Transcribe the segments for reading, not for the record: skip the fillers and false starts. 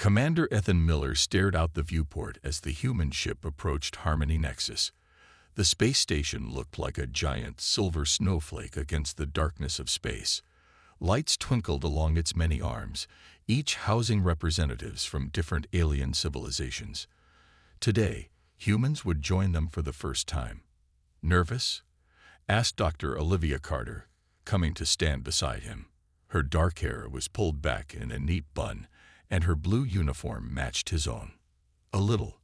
Commander Ethan Miller stared out the viewport as the human ship approached Harmony Nexus. The space station looked like a giant silver snowflake against the darkness of space. Lights twinkled along its many arms, each housing representatives from different alien civilizations. Today, humans would join them for the first time. "Nervous?" asked Dr. Olivia Carter, coming to stand beside him. Her dark hair was pulled back in a neat bun, and her blue uniform matched his own. "A little,"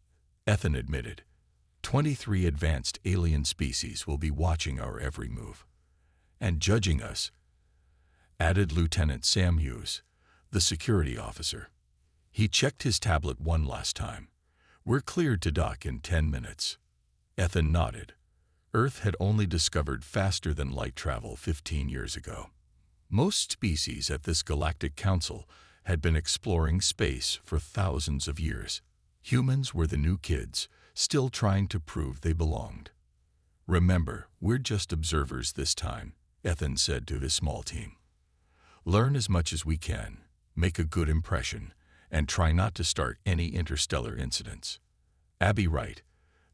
Ethan admitted. 23 advanced alien species will be watching our every move. "And judging us," added Lieutenant Sam Hughes, the security officer. He checked his tablet one last time. "We're cleared to dock in 10 minutes. Ethan nodded. Earth had only discovered faster than light travel 15 years ago. Most species at this Galactic Council had been exploring space for thousands of years. Humans were the new kids, still trying to prove they belonged. "Remember, we're just observers this time," Ethan said to his small team. "Learn as much as we can, make a good impression, and try not to start any interstellar incidents." Abby Wright,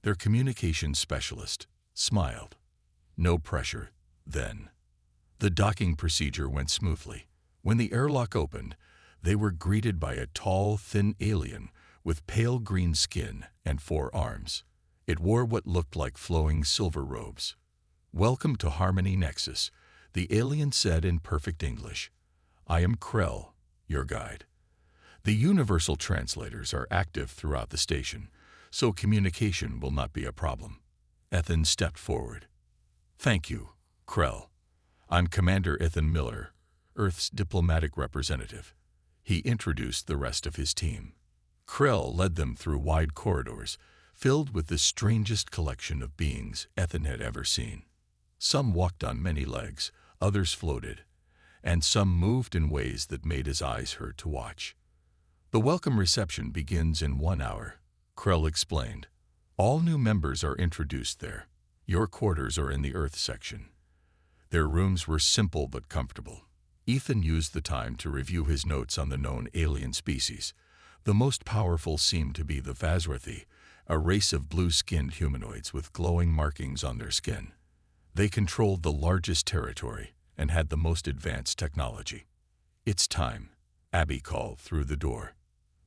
their communications specialist, smiled. "No pressure, then." The docking procedure went smoothly. When the airlock opened, they were greeted by a tall, thin alien with pale green skin and 4 arms. It wore what looked like flowing silver robes. "Welcome to Harmony Nexus," the alien said in perfect English. "I am Krell, your guide." The universal translators are active throughout the station, so communication will not be a problem. Ethan stepped forward. "Thank you, Krell. I'm Commander Ethan Miller, Earth's diplomatic representative." He introduced the rest of his team. Krell led them through wide corridors, filled with the strangest collection of beings Ethan had ever seen. Some walked on many legs, others floated, and some moved in ways that made his eyes hurt to watch. "The welcome reception begins in 1 hour," Krell explained. "All new members are introduced there. Your quarters are in the Earth section." Their rooms were simple but comfortable. Ethan used the time to review his notes on the known alien species. The most powerful seemed to be the Vazrathi, a race of blue-skinned humanoids with glowing markings on their skin. They controlled the largest territory and had the most advanced technology. "It's time," Abby called through the door.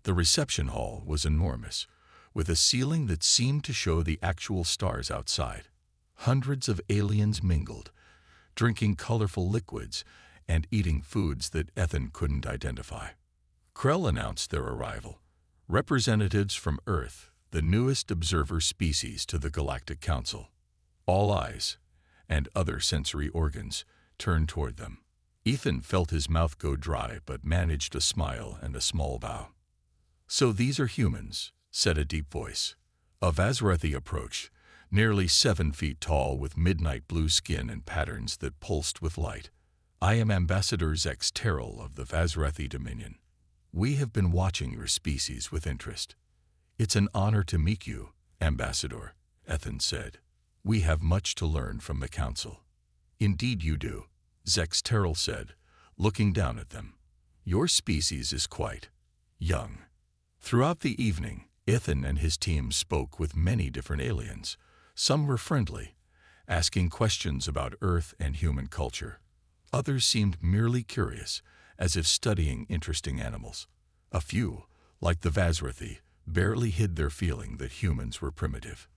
The reception hall was enormous, with a ceiling that seemed to show the actual stars outside. Hundreds of aliens mingled, drinking colorful liquids and eating foods that Ethan couldn't identify. Krell announced their arrival. Representatives from Earth, the newest observer species to the Galactic Council. All eyes, and other sensory organs, turned toward them. Ethan felt his mouth go dry but managed a smile and a small bow. "So these are humans," said a deep voice. A Vazrathi approached, nearly 7 feet tall with midnight blue skin and patterns that pulsed with light. "I am Ambassador Zex Terrell of the Vazrathi Dominion. We have been watching your species with interest." "It's an honor to meet you, Ambassador," Ethan said. "We have much to learn from the Council." "Indeed you do," Zex Terrell said, looking down at them. "Your species is quite young." Throughout the evening, Ethan and his team spoke with many different aliens. Some were friendly, asking questions about Earth and human culture. Others seemed merely curious, as if studying interesting animals. A few, like the Vazrathi, barely hid their feeling that humans were primitive.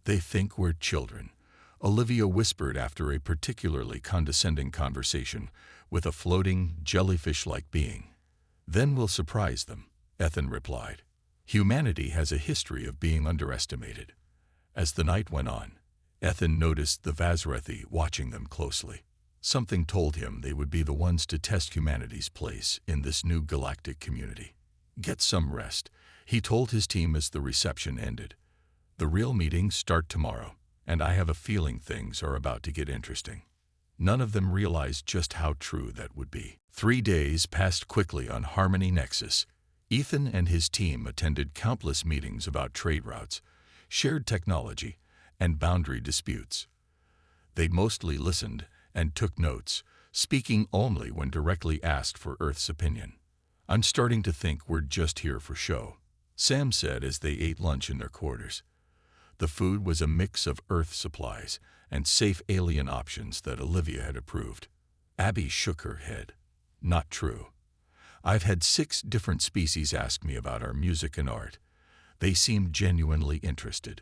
"They think we're children," Olivia whispered after a particularly condescending conversation with a floating, jellyfish-like being. "Then we'll surprise them," Ethan replied. "Humanity has a history of being underestimated." As the night went on, Ethan noticed the Vazrathi watching them closely. Something told him they would be the ones to test humanity's place in this new galactic community. "Get some rest," he told his team as the reception ended. "The real meetings start tomorrow, and I have a feeling things are about to get interesting." None of them realized just how true that would be. 3 days passed quickly on Harmony Nexus. Ethan and his team attended countless meetings about trade routes, shared technology, and boundary disputes. They mostly listened and took notes, speaking only when directly asked for Earth's opinion. I'm starting to think we're just here for show, Sam said as they ate lunch in their quarters. The food was a mix of Earth supplies and safe alien options that Olivia had approved. Abby shook her head. Not true. I've had 6 different species ask me about our music and art. They seem genuinely interested.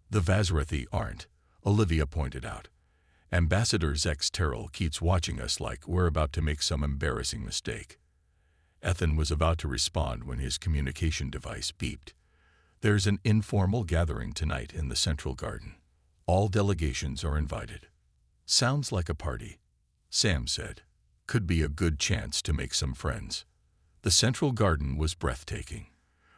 The Vazrathi aren't, Olivia pointed out. Ambassador Zex Terrell keeps watching us like we're about to make some embarrassing mistake. Ethan was about to respond when his communication device beeped. There's an informal gathering tonight in the Central Garden. All delegations are invited. Sounds like a party, Sam said. Could be a good chance to make some friends. The Central Garden was breathtaking.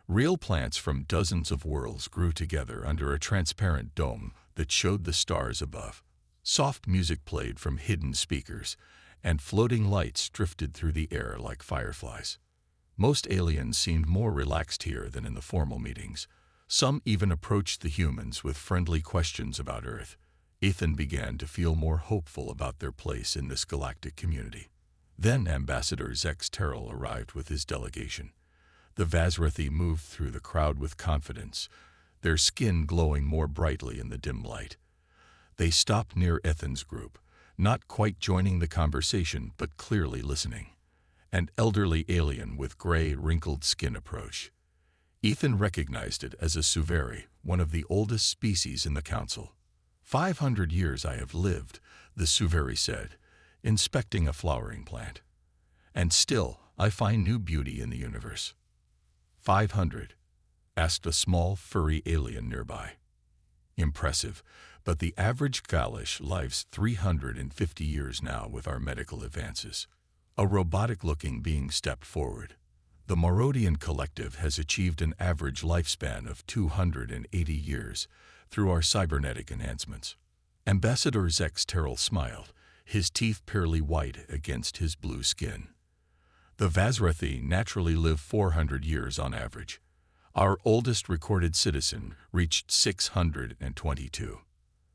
Real plants from dozens of worlds grew together under a transparent dome that showed the stars above. Soft music played from hidden speakers, and floating lights drifted through the air like fireflies. Most aliens seemed more relaxed here than in the formal meetings. Some even approached the humans with friendly questions about Earth. Ethan began to feel more hopeful about their place in this galactic community. Then Ambassador Zex Terrell arrived with his delegation. The Vazrathi moved through the crowd with confidence, their skin glowing more brightly in the dim light. They stopped near Ethan's group, not quite joining the conversation but clearly listening. An elderly alien with gray, wrinkled skin approached. Ethan recognized it as a Suveri, one of the oldest species in the council. 500 years I have lived, the Suveri said, inspecting a flowering plant. And still, I find new beauty in the universe. 500? Asked a small, furry alien nearby. Impressive, but the average Galish lives 350 years now with our medical advances. A robotic-looking being stepped forward. The Morodian Collective has achieved an average lifespan of 280 years through our cybernetic enhancements. Ambassador Zex Terrell smiled, his teeth pearly white against his blue skin. The Vazrathi naturally live 400 years on average. Our oldest recorded citizen reached 622.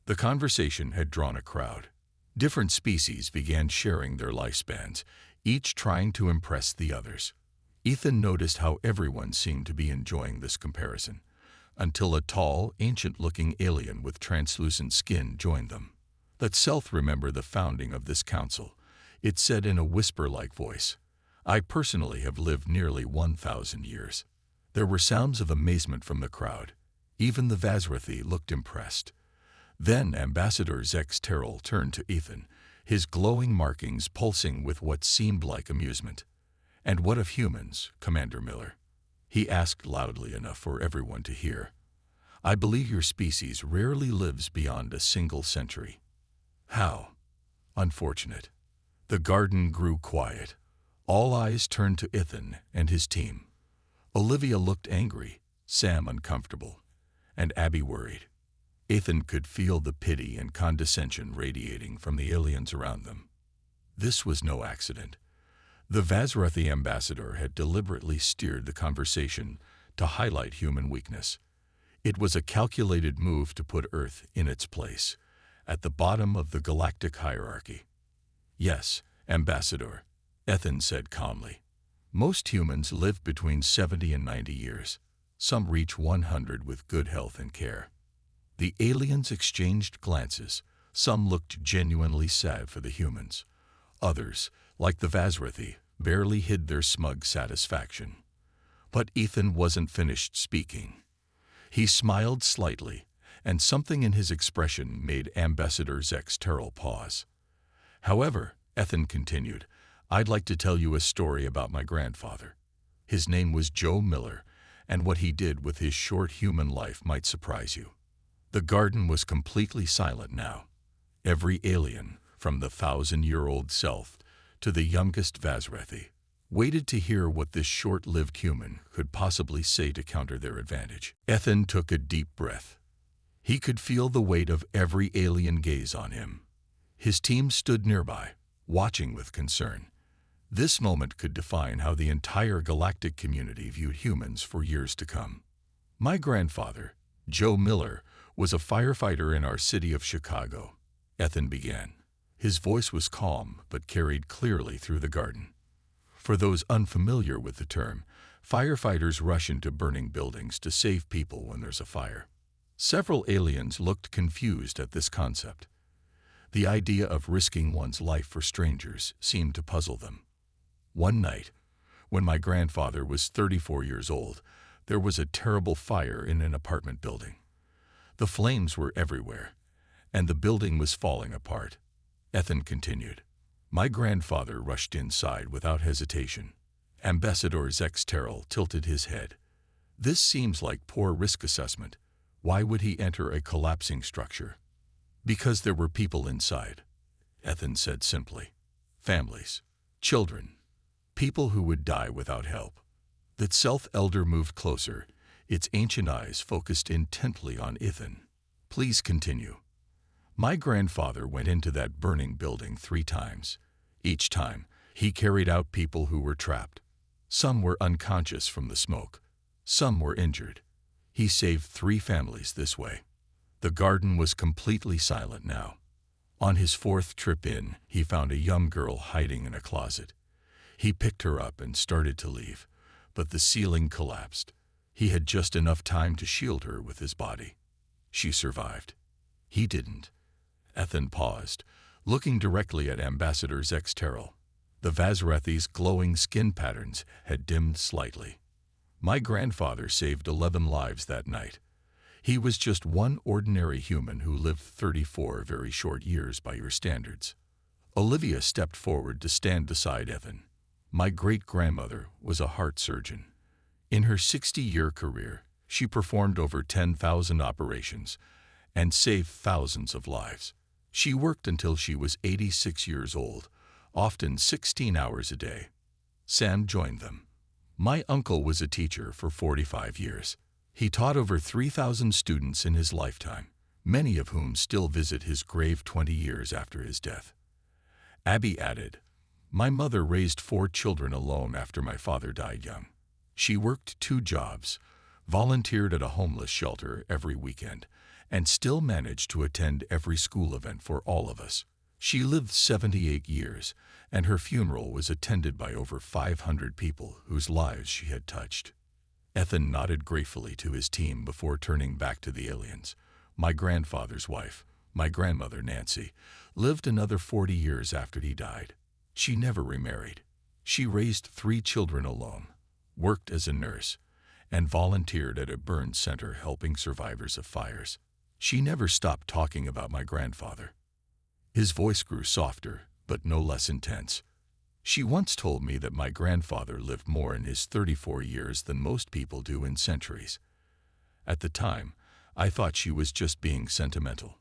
The conversation had drawn a crowd. Different species began sharing their lifespans, each trying to impress the others. Ethan noticed how everyone seemed to be enjoying this comparison, until a tall, ancient-looking alien with translucent skin joined them. Let Selth remember the founding of this council, it said in a whisper-like voice. I personally have lived nearly 1,000 years. There were sounds of amazement from the crowd. Even the Vazrathi looked impressed. Then Ambassador Zex Terrell turned to Ethan, his glowing markings pulsing with what seemed like amusement. And what of humans, Commander Miller? He asked loudly enough for everyone to hear. I believe your species rarely lives beyond a single century. How? Unfortunate. The garden grew quiet. All eyes turned to Ethan and his team. Olivia looked angry, Sam uncomfortable, and Abby worried. Ethan could feel the pity and condescension radiating from the aliens around them. This was no accident. The Vazrathi ambassador had deliberately steered the conversation to highlight human weakness. It was a calculated move to put Earth in its place, at the bottom of the galactic hierarchy. Yes, Ambassador, Ethan said calmly. Most humans live between 70 and 90 years. Some reach 100 with good health and care. The aliens exchanged glances. Some looked genuinely sad for the humans. Others, like the Vazrathi, barely hid their smug satisfaction. But Ethan wasn't finished speaking. He smiled slightly, and something in his expression made Ambassador Zex Terrell pause. However, Ethan continued, I'd like to tell you a story about my grandfather. His name was Joe Miller, and what he did with his short human life might surprise you. The garden was completely silent now. Every alien, from the 1,000-year-old Selth to the youngest Vazrathi, waited to hear what this short-lived human could possibly say to counter their advantage. Ethan took a deep breath. He could feel the weight of every alien gaze on him. His team stood nearby, watching with concern. This moment could define how the entire galactic community viewed humans for years to come. My grandfather, Joe Miller, was a firefighter in our city of Chicago, Ethan began. His voice was calm but carried clearly through the garden. For those unfamiliar with the term, firefighters rush into burning buildings to save people when there's a fire. Several aliens looked confused at this concept. The idea of risking one's life for strangers seemed to puzzle them. One night, when my grandfather was 34 years old, there was a terrible fire in an apartment building. The flames were everywhere, and the building was falling apart. Ethan continued. My grandfather rushed inside without hesitation. Ambassador Zex Terrell tilted his head. This seems like poor risk assessment. Why would he enter a collapsing structure? Because there were people inside, Ethan said simply. Families, children, people who would die without help. That self-elder moved closer, its ancient eyes focused intently on Ethan. Please continue. My grandfather went into that burning building 3 times. Each time, he carried out people who were trapped. Some were unconscious from the smoke. Some were injured. He saved 3 families this way. The garden was completely silent now. On his 4th trip in, he found a young girl hiding in a closet. He picked her up and started to leave, but the ceiling collapsed. He had just enough time to shield her with his body. She survived. He didn't. Ethan paused, looking directly at Ambassador Zex Terrell. The Vazrathi's glowing skin patterns had dimmed slightly. My grandfather saved 11 lives that night. He was just one ordinary human who lived 34 very short years by your standards. Olivia stepped forward to stand beside Ethan. My great-grandmother was a heart surgeon. In her 60-year career, she performed over 10,000 operations and saved thousands of lives. She worked until she was 86 years old, often 16 hours a day. Sam joined them. My uncle was a teacher for 45 years. He taught over 3,000 students in his lifetime, many of whom still visit his grave 20 years after his death. Abby added, my mother raised 4 children alone after my father died young. She worked 2 jobs, volunteered at a homeless shelter every weekend, and still managed to attend every school event for all of us. She lived 78 years, and her funeral was attended by over 500 people whose lives she had touched. Ethan nodded gratefully to his team before turning back to the aliens. My grandfather's wife, my grandmother Nancy, lived another 40 years after he died. She never remarried. She raised 3 children alone, worked as a nurse, and volunteered at a burn center helping survivors of fires. She never stopped talking about my grandfather. His voice grew softer, but no less intense. She once told me that my grandfather lived more in his 34 years than most people do in centuries. At the time, I thought she was just being sentimental.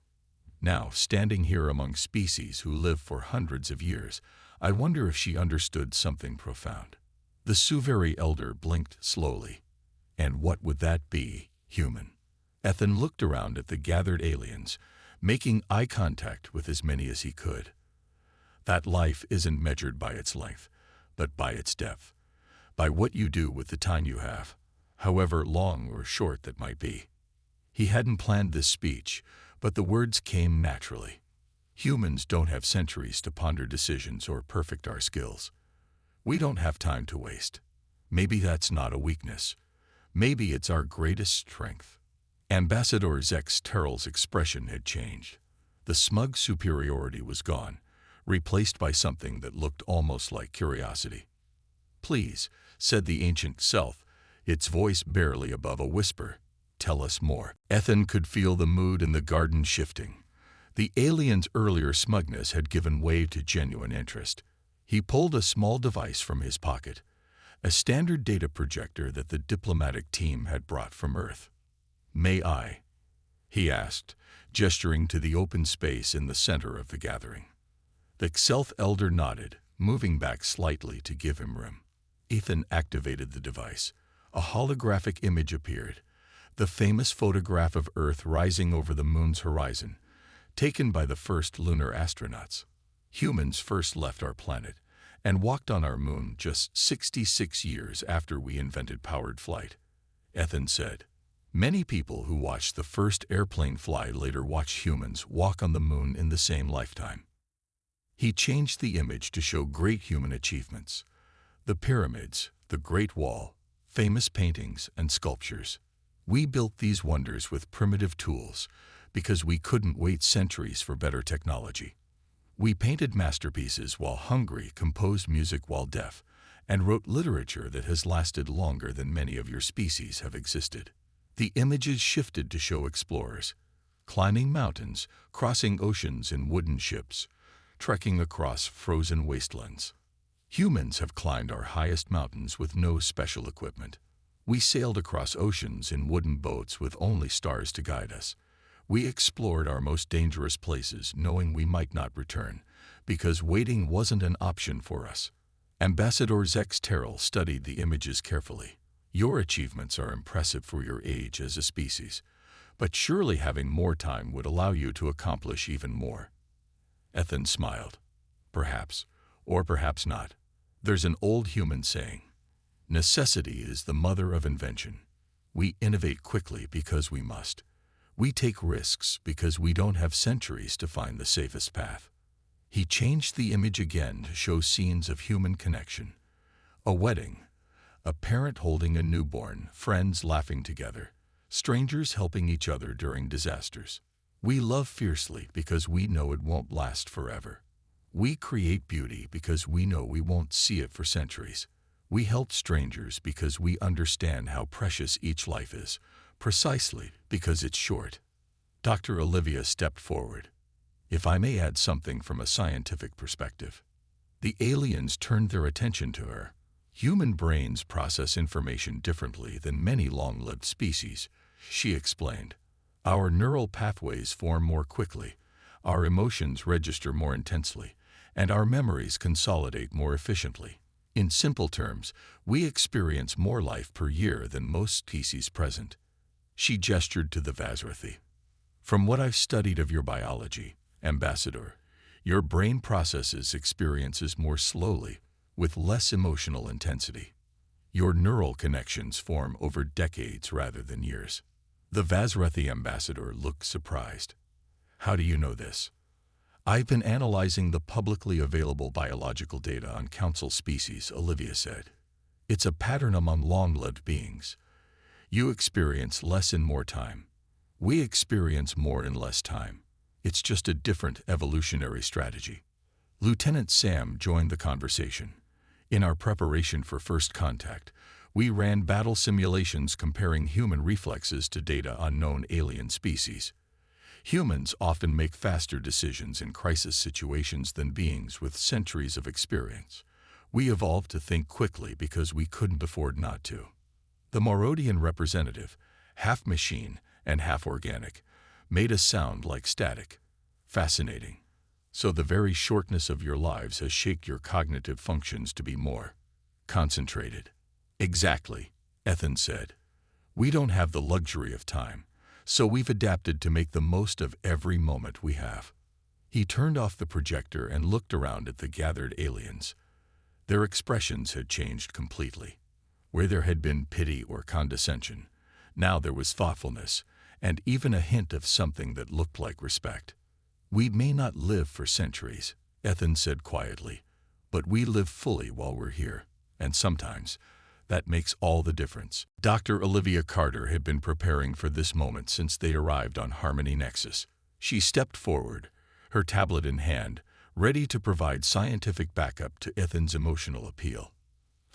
Now, standing here among species who live for hundreds of years, I wonder if she understood something profound. The Suveri elder blinked slowly. And what would that be, human? Ethan looked around at the gathered aliens, making eye contact with as many as he could. That life isn't measured by its length, but by its depth, by what you do with the time you have, however long or short that might be. He hadn't planned this speech, but the words came naturally. Humans don't have centuries to ponder decisions or perfect our skills. We don't have time to waste. Maybe that's not a weakness. Maybe it's our greatest strength. Ambassador Zex Terrell's expression had changed. The smug superiority was gone, replaced by something that looked almost like curiosity. Please, said the ancient self, its voice barely above a whisper, tell us more. Ethan could feel the mood in the garden shifting. The alien's earlier smugness had given way to genuine interest. He pulled a small device from his pocket, a standard data projector that the diplomatic team had brought from Earth. May I? He asked, gesturing to the open space in the center of the gathering. The self-elder nodded, moving back slightly to give him room. Ethan activated the device. A holographic image appeared, the famous photograph of Earth rising over the moon's horizon, taken by the first lunar astronauts. Humans first left our planet and walked on our moon just 66 years after we invented powered flight, Ethan said. Many people who watched the first airplane fly later watched humans walk on the moon in the same lifetime. He changed the image to show great human achievements. The pyramids, the Great Wall, famous paintings and sculptures. We built these wonders with primitive tools because we couldn't wait centuries for better technology. We painted masterpieces while hungry, composed music while deaf, and wrote literature that has lasted longer than many of your species have existed. The images shifted to show explorers, climbing mountains, crossing oceans in wooden ships, trekking across frozen wastelands. Humans have climbed our highest mountains with no special equipment. We sailed across oceans in wooden boats with only stars to guide us. We explored our most dangerous places knowing we might not return, because waiting wasn't an option for us. Ambassador Zex Terrell studied the images carefully. Your achievements are impressive for your age as a species, but surely having more time would allow you to accomplish even more. Ethan smiled. Perhaps, or perhaps not. There's an old human saying, necessity is the mother of invention. We innovate quickly because we must. We take risks because we don't have centuries to find the safest path. He changed the image again to show scenes of human connection. A wedding, a parent holding a newborn, friends laughing together, strangers helping each other during disasters. We love fiercely because we know it won't last forever. We create beauty because we know we won't see it for centuries. We help strangers because we understand how precious each life is, precisely because it's short. Dr. Olivia stepped forward. If I may add something from a scientific perspective. The aliens turned their attention to her. Human brains process information differently than many long-lived species, she explained. Our neural pathways form more quickly, our emotions register more intensely, and our memories consolidate more efficiently. In simple terms, we experience more life per year than most species present. She gestured to the Vazrathi. From what I've studied of your biology, Ambassador, your brain processes experiences more slowly, with less emotional intensity. Your neural connections form over decades rather than years. The Vazrathi Ambassador looked surprised. How do you know this? I've been analyzing the publicly available biological data on council species, Olivia said. It's a pattern among long-lived beings. You experience less in more time. We experience more in less time. It's just a different evolutionary strategy. Lieutenant Sam joined the conversation. In our preparation for first contact, we ran battle simulations comparing human reflexes to data on known alien species. Humans often make faster decisions in crisis situations than beings with centuries of experience. We evolved to think quickly because we couldn't afford not to. The Morodian representative, half machine and half organic, made a sound like static. Fascinating. So the very shortness of your lives has shaped your cognitive functions to be more concentrated. Exactly, Ethan said. We don't have the luxury of time, so we've adapted to make the most of every moment we have. He turned off the projector and looked around at the gathered aliens. Their expressions had changed completely. Where there had been pity or condescension, now there was thoughtfulness, and even a hint of something that looked like respect. We may not live for centuries, Ethan said quietly, but we live fully while we're here, and sometimes that makes all the difference. Dr. Olivia Carter had been preparing for this moment since they arrived on Harmony Nexus. She stepped forward, her tablet in hand, ready to provide scientific backup to Ethan's emotional appeal.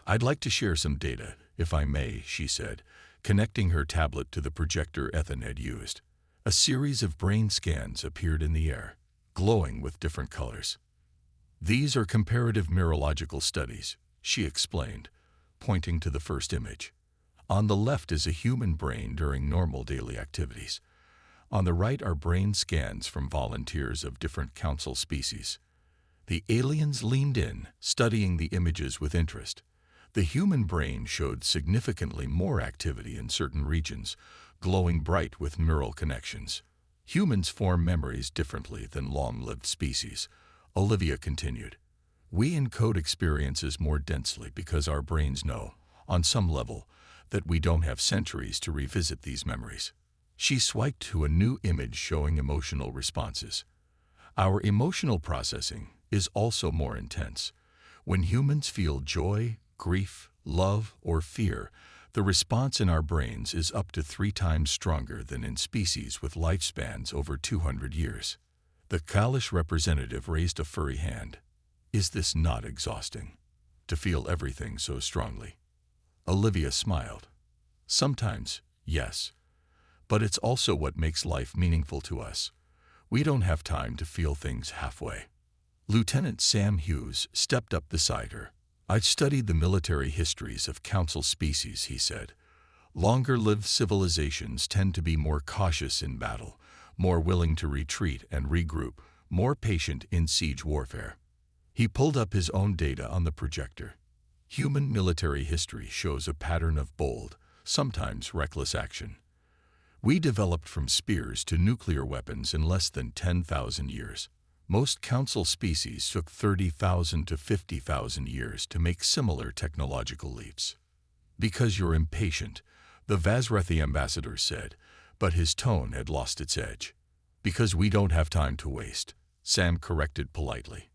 I'd like to share some data, if I may, she said, connecting her tablet to the projector Ethan had used. A series of brain scans appeared in the air, glowing with different colors. These are comparative neurological studies, she explained, pointing to the first image. On the left is a human brain during normal daily activities. On the right are brain scans from volunteers of different council species. The aliens leaned in, studying the images with interest. The human brain showed significantly more activity in certain regions, glowing bright with neural connections. Humans form memories differently than long-lived species, Olivia continued. We encode experiences more densely because our brains know, on some level, that we don't have centuries to revisit these memories. She swiped to a new image showing emotional responses. Our emotional processing is also more intense. When humans feel joy, grief, love, or fear, the response in our brains is up to 3 times stronger than in species with lifespans over 200 years. The Kalish representative raised a furry hand. Is this not exhausting? To feel everything so strongly? Olivia smiled. Sometimes, yes. But it's also what makes life meaningful to us. We don't have time to feel things halfway. Lieutenant Sam Hughes stepped up beside her. I've studied the military histories of council species, he said. Longer-lived civilizations tend to be more cautious in battle, more willing to retreat and regroup, more patient in siege warfare. He pulled up his own data on the projector. Human military history shows a pattern of bold, sometimes reckless action. We developed from spears to nuclear weapons in less than 10,000 years. Most council species took 30,000 to 50,000 years to make similar technological leaps. Because you're impatient, the Vazrethi ambassador said, but his tone had lost its edge. Because we don't have time to waste, Sam corrected politely.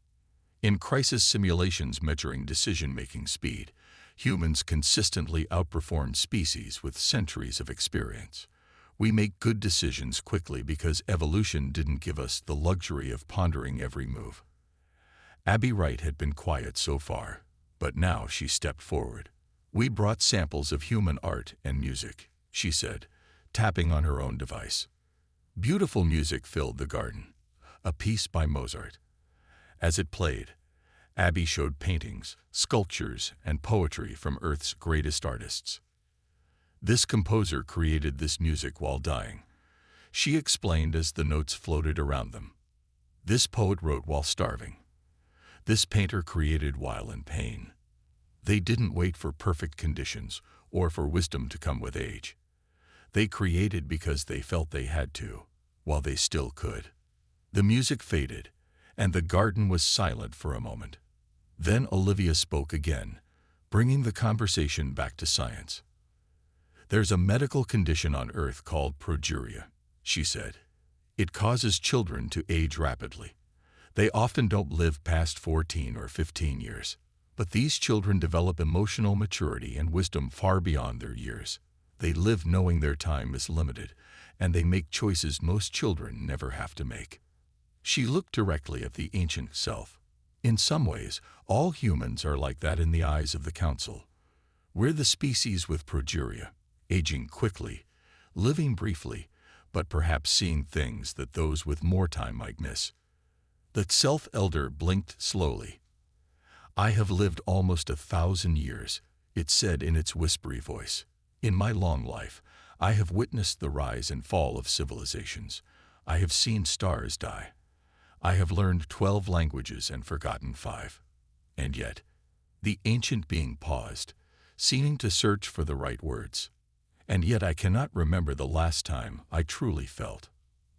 In crisis simulations measuring decision-making speed, humans consistently outperform species with centuries of experience. We make good decisions quickly because evolution didn't give us the luxury of pondering every move. Abby Wright had been quiet so far, but now she stepped forward. We brought samples of human art and music, she said, tapping on her own device. Beautiful music filled the garden, a piece by Mozart. As it played, Abby showed paintings, sculptures, and poetry from Earth's greatest artists. This composer created this music while dying, she explained as the notes floated around them. This poet wrote while starving. This painter created while in pain. They didn't wait for perfect conditions or for wisdom to come with age. They created because they felt they had to, while they still could. The music faded, and the garden was silent for a moment. Then Olivia spoke again, bringing the conversation back to science. There's a medical condition on Earth called progeria, she said. It causes children to age rapidly. They often don't live past 14 or 15 years, but these children develop emotional maturity and wisdom far beyond their years. They live knowing their time is limited, and they make choices most children never have to make. She looked directly at the ancient self. In some ways, all humans are like that in the eyes of the Council. We're the species with progeria, aging quickly, living briefly, but perhaps seeing things that those with more time might miss. The self-elder blinked slowly. I have lived almost 1,000 years, it said in its whispery voice. In my long life, I have witnessed the rise and fall of civilizations. I have seen stars die. I have learned 12 languages and forgotten 5. And yet, the ancient being paused, seeming to search for the right words. And yet I cannot remember the last time I truly felt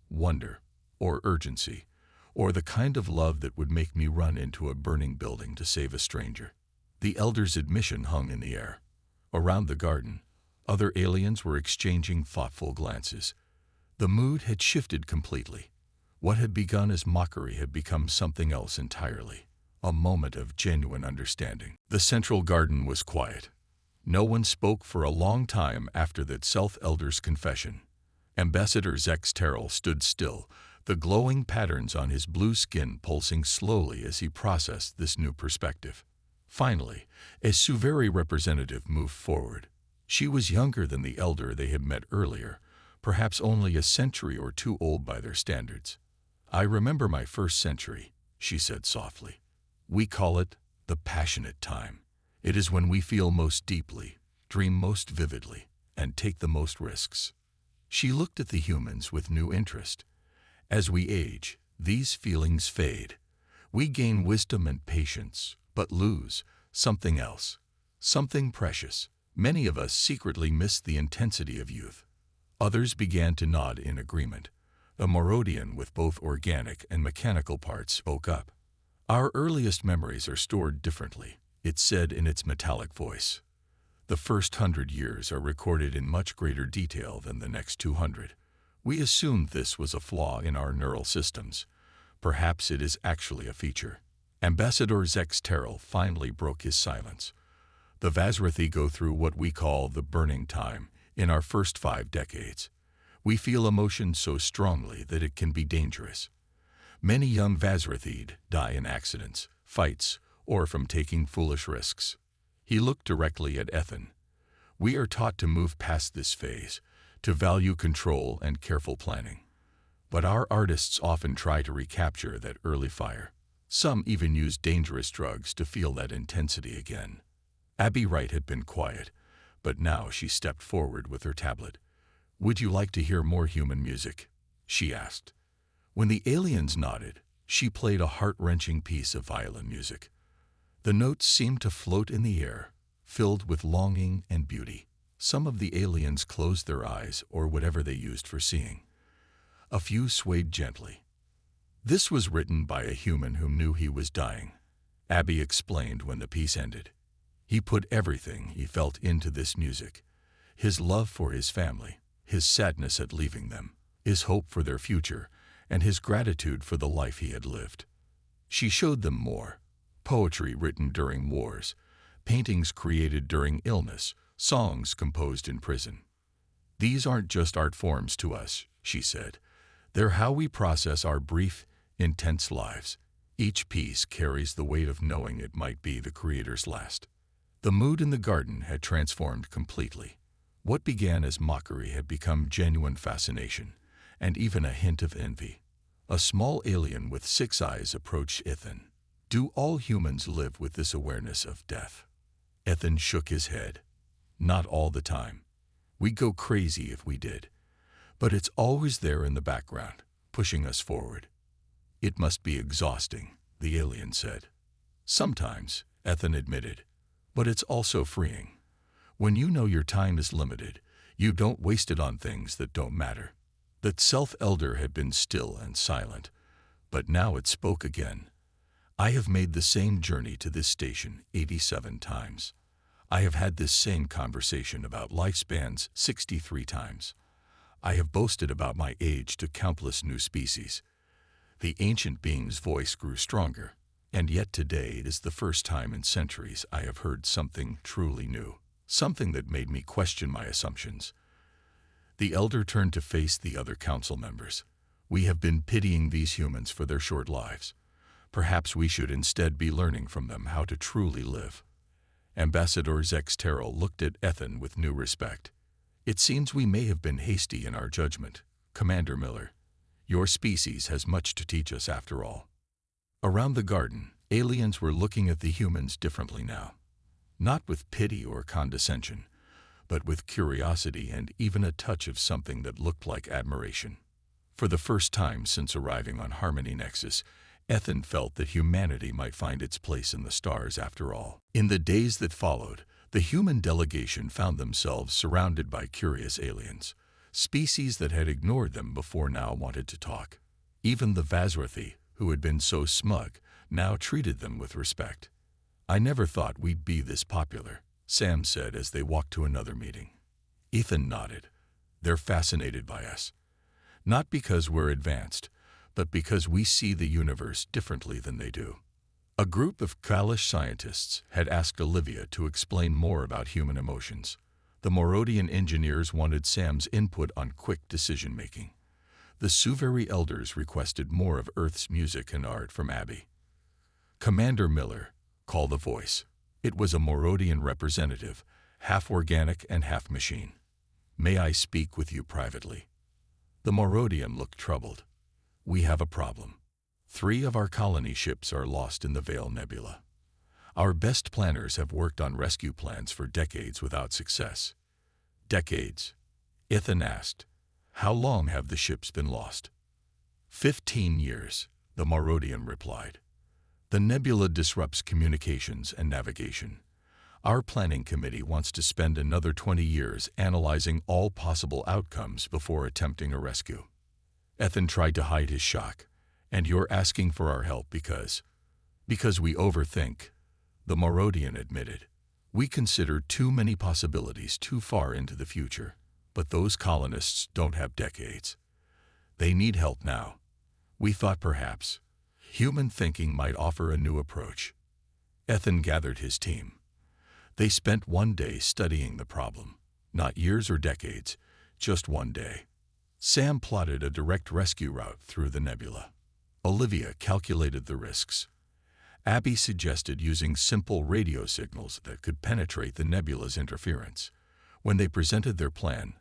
wonder, or urgency, or the kind of love that would make me run into a burning building to save a stranger. The elder's admission hung in the air. Around the garden, other aliens were exchanging thoughtful glances. The mood had shifted completely. What had begun as mockery had become something else entirely, a moment of genuine understanding. The central garden was quiet. No one spoke for a long time after that self-elder's confession. Ambassador Zex Terrell stood still, the glowing patterns on his blue skin pulsing slowly as he processed this new perspective. Finally, a Suveri representative moved forward. She was younger than the elder they had met earlier, perhaps only a century or two old by their standards. I remember my first century, she said softly. We call it the passionate time. It is when we feel most deeply, dream most vividly, and take the most risks. She looked at the humans with new interest. As we age, these feelings fade. We gain wisdom and patience, but lose something else, something precious. Many of us secretly missed the intensity of youth. Others began to nod in agreement. A Morodian with both organic and mechanical parts spoke up. Our earliest memories are stored differently, it said in its metallic voice. The first 100 years are recorded in much greater detail than the next 200. We assumed this was a flaw in our neural systems. Perhaps it is actually a feature. Ambassador Zex Terrell finally broke his silence. The Vazrathi go through what we call the burning time in our first 5 decades. We feel emotion so strongly that it can be dangerous. Many young Vazrathid die in accidents, fights, or from taking foolish risks. He looked directly at Ethan. We are taught to move past this phase, to value control and careful planning. But our artists often try to recapture that early fire. Some even use dangerous drugs to feel that intensity again. Abby Wright had been quiet, but now she stepped forward with her tablet. "Would you like to hear more human music?" she asked. When the aliens nodded, she played a heart-wrenching piece of violin music. The notes seemed to float in the air, filled with longing and beauty. Some of the aliens closed their eyes or whatever they used for seeing. A few swayed gently. This was written by a human who knew he was dying. Abby explained when the piece ended. He put everything he felt into this music. His love for his family, his sadness at leaving them, his hope for their future, and his gratitude for the life he had lived. She showed them more. Poetry written during wars, paintings created during illness, songs composed in prison. "These aren't just art forms to us," she said. "They're how we process our brief, intense lives. Each piece carries the weight of knowing it might be the creator's last." The mood in the garden had transformed completely. What began as mockery had become genuine fascination, and even a hint of envy. A small alien with 6 eyes approached Ethan. "Do all humans live with this awareness of death?" Ethan shook his head. "Not all the time. We'd go crazy if we did. But it's always there in the background, pushing us forward." "It must be exhausting," the alien said. "Sometimes," Ethan admitted. "But it's also freeing. When you know your time is limited, you don't waste it on things that don't matter." That self-elder had been still and silent, but now it spoke again. "I have made the same journey to this station 87 times. I have had this same conversation about lifespans 63 times. I have boasted about my age to countless new species." The ancient being's voice grew stronger. "And yet today it is the first time in centuries I have heard something truly new, something that made me question my assumptions." The elder turned to face the other council members. "We have been pitying these humans for their short lives. Perhaps we should instead be learning from them how to truly live." Ambassador Zex Terrell looked at Ethan with new respect. "It seems we may have been hasty in our judgment, Commander Miller. Your species has much to teach us after all." Around the garden, aliens were looking at the humans differently now. Not with pity or condescension, but with curiosity and even a touch of something that looked like admiration. For the first time since arriving on Harmony Nexus, Ethan felt that humanity might find its place in the stars after all. In the days that followed, the human delegation found themselves surrounded by curious aliens. Species that had ignored them before now wanted to talk. Even the Vazrathi, who had been so smug, now treated them with respect. "I never thought we'd be this popular," Sam said as they walked to another meeting. Ethan nodded. "They're fascinated by us. Not because we're advanced, but because we see the universe differently than they do." A group of Kalish scientists had asked Olivia to explain more about human emotions. The Morodian engineers wanted Sam's input on quick decision-making. The Suveri elders requested more of Earth's music and art from Abby. "Commander Miller," called the voice. It was a Morodian representative, half organic and half machine. "May I speak with you privately?" The Morodian looked troubled. "We have a problem. 3 of our colony ships are lost in the Veil Nebula. Our best planners have worked on rescue plans for decades without success." "Decades?" Ethan asked. "How long have the ships been lost?" 15 years, the Morodian replied. "The nebula disrupts communications and navigation. Our planning committee wants to spend another 20 years analyzing all possible outcomes before attempting a rescue." Ethan tried to hide his shock. "And you're asking for our help because we overthink," the Morodian admitted. "We consider too many possibilities too far into the future. But those colonists don't have decades. They need help now. We thought perhaps human thinking might offer a new approach." Ethan gathered his team. They spent one day studying the problem. Not years or decades, just one day. Sam plotted a direct rescue route through the nebula. Olivia calculated the risks. Abby suggested using simple radio signals that could penetrate the nebula's interference. When they presented their plan,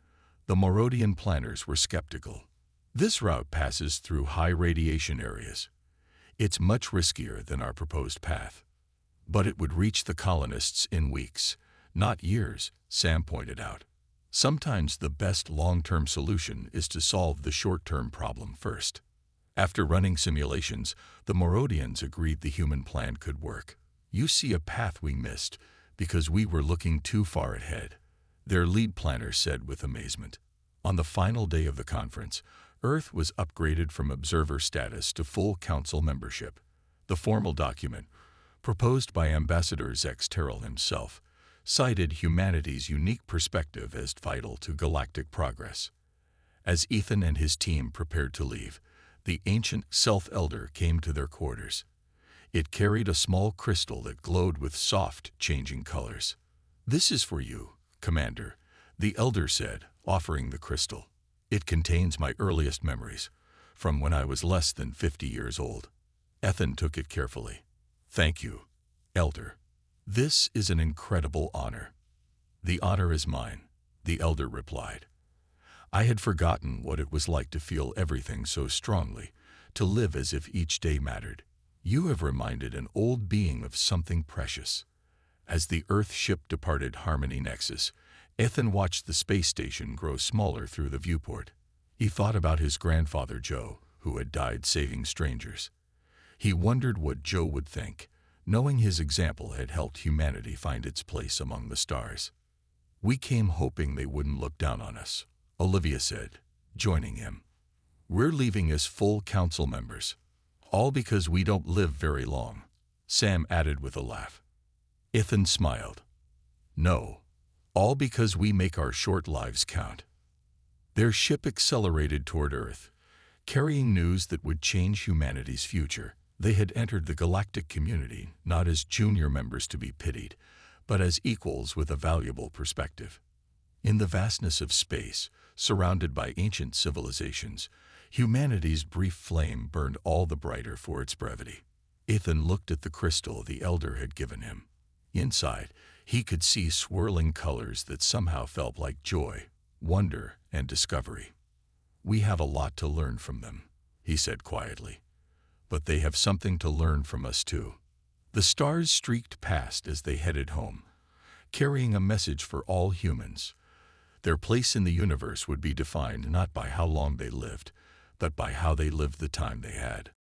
the Morodian planners were skeptical. This route passes through high radiation areas. It's much riskier than our proposed path. But it would reach the colonists in weeks, not years, Sam pointed out. Sometimes the best long-term solution is to solve the short-term problem first. After running simulations, the Morodians agreed the human plan could work. You see a path we missed because we were looking too far ahead, their lead planner said with amazement. On the final day of the conference, Earth was upgraded from observer status to full council membership. The formal document, proposed by Ambassador Zex Terrell himself, cited humanity's unique perspective as vital to galactic progress. As Ethan and his team prepared to leave, the ancient Self-Elder came to their quarters. It carried a small crystal that glowed with soft, changing colors. "This is for you, Commander," the Elder said, offering the crystal. "It contains my earliest memories, from when I was less than 50 years old." Ethan took it carefully. "Thank you, Elder. This is an incredible honor." "The honor is mine," the Elder replied. "I had forgotten what it was like to feel everything so strongly, to live as if each day mattered. You have reminded an old being of something precious." As the Earth ship departed Harmony Nexus, Ethan watched the space station grow smaller through the viewport. He thought about his grandfather Joe, who had died saving strangers. He wondered what Joe would think, knowing his example had helped humanity find its place among the stars. "We came hoping they wouldn't look down on us," Olivia said, joining him. "We're leaving as full council members. All because we don't live very long," Sam added with a laugh. Ethan smiled. "No, all because we make our short lives count." Their ship accelerated toward Earth, carrying news that would change humanity's future. They had entered the galactic community not as junior members to be pitied, but as equals with a valuable perspective. In the vastness of space, surrounded by ancient civilizations, humanity's brief flame burned all the brighter for its brevity. Ethan looked at the crystal the Elder had given him. Inside, he could see swirling colors that somehow felt like joy, wonder, and discovery. "We have a lot to learn from them," he said quietly. "But they have something to learn from us too." The stars streaked past as they headed home, carrying a message for all humans. Their place in the universe would be defined not by how long they lived, but by how they lived the time they had.